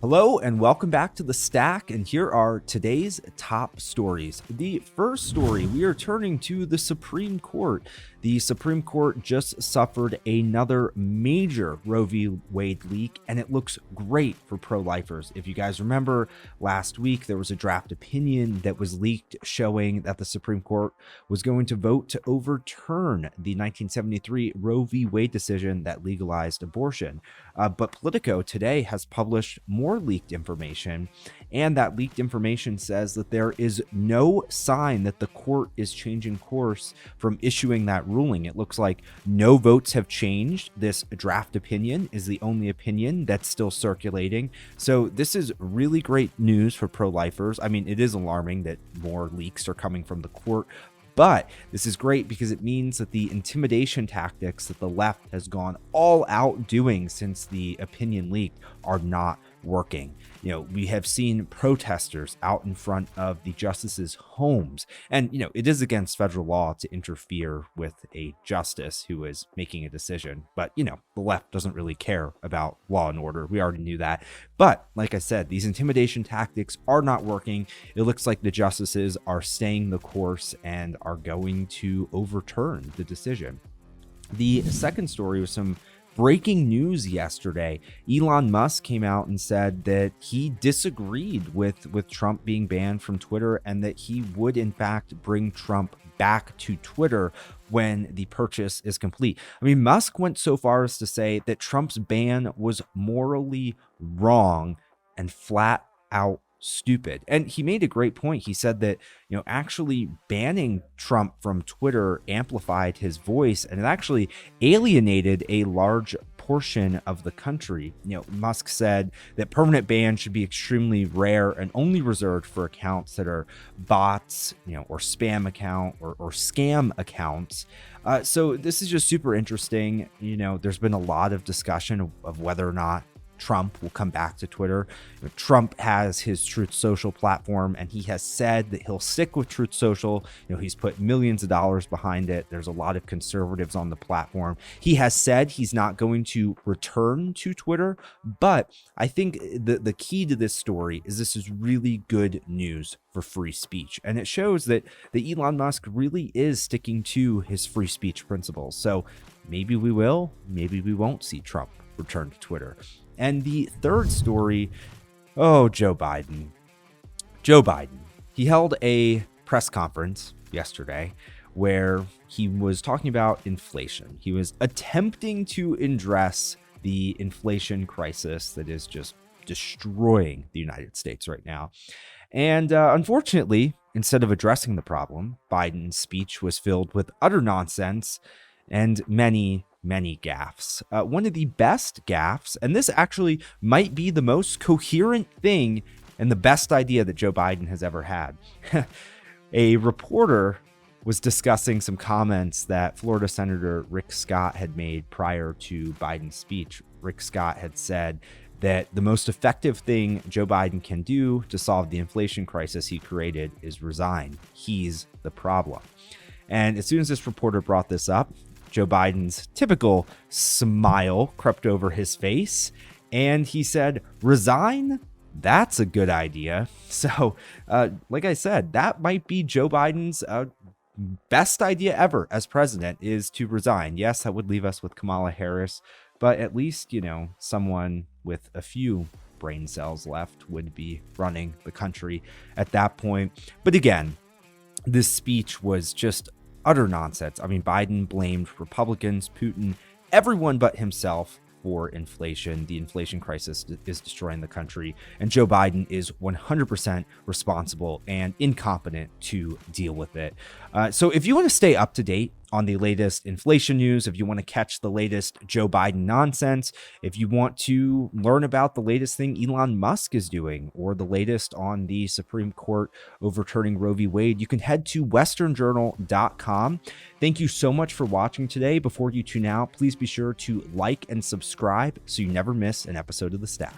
Hello and welcome back to The Stack, and here are today's top stories. The first story, we are turning to the Supreme Court. The Supreme Court just suffered another major Roe v. Wade leak, and it looks great for pro-lifers. If you guys remember, last week there was a draft opinion that was leaked showing that the Supreme Court was going to vote to overturn the 1973 Roe v. Wade decision that legalized abortion. But Politico today has published more leaked information, and that leaked information says that there is no sign that the court is changing course from issuing that ruling. It looks like no votes have changed. This draft opinion is the only opinion that's still circulating. So this is really great news for pro-lifers. I mean, it is alarming that more leaks are coming from the court, but this is great because it means that the intimidation tactics that the left has gone all out doing since the opinion leaked are not working. You know, we have seen protesters out in front of the justices' homes. And, you know, it is against federal law to interfere with a justice who is making a decision. But, you know, the left doesn't really care about law and order. We already knew that. But like I said, these intimidation tactics are not working. It looks like the justices are staying the course and are going to overturn the decision. The second story was some breaking news yesterday. Elon Musk came out and said that he disagreed with Trump being banned from Twitter, and that he would in fact bring Trump back to Twitter when the purchase is complete. I mean, Musk went so far as to say that Trump's ban was morally wrong and flat out stupid. And he made a great point. He said that, you know, actually banning Trump from Twitter amplified his voice, and it actually alienated a large portion of the country. You know, Musk said that permanent bans should be extremely rare and only reserved for accounts that are bots, you know, or spam account or scam accounts. So this is just super interesting. You know, there's been a lot of discussion of whether or not Trump will come back to Twitter. You know, Trump has his Truth Social platform, and he has said that he'll stick with Truth Social. You know, he's put millions of dollars behind it. There's a lot of conservatives on the platform. He has said he's not going to return to Twitter, but I think the key to this story is this is really good news for free speech, and it shows that Elon Musk really is sticking to his free speech principles. So maybe we will, maybe we won't see Trump return to Twitter. And the third story, Joe Biden. He held a press conference yesterday where he was talking about inflation. He was attempting to address the inflation crisis that is just destroying the United States right now. And unfortunately, instead of addressing the problem, Biden's speech was filled with utter nonsense and many gaffes. One of the best gaffes, and this actually might be the most coherent thing and the best idea that Joe Biden has ever had. A reporter was discussing some comments that Florida Senator Rick Scott had made prior to Biden's speech. Rick Scott had said that the most effective thing Joe Biden can do to solve the inflation crisis he created is resign. He's the problem. And as soon as this reporter brought this up, Joe Biden's typical smile crept over his face, and he said, "Resign? That's a good idea." So, like I said, that might be Joe Biden's best idea ever as president, is to resign. Yes, that would leave us with Kamala Harris, but at least, you know, someone with a few brain cells left would be running the country at that point. But again, this speech was just utter nonsense. I mean, Biden blamed Republicans, Putin, everyone but himself for inflation. The inflation crisis is destroying the country, and Joe Biden is 100% responsible and incompetent to deal with it. So if you want to stay up to date on the latest inflation news, if you want to catch the latest Joe Biden nonsense, if you want to learn about the latest thing Elon Musk is doing, or the latest on the Supreme Court overturning Roe v. Wade, you can head to westernjournal.com. Thank you so much for watching today. Before you tune out, please be sure to like and subscribe so you never miss an episode of The Stack.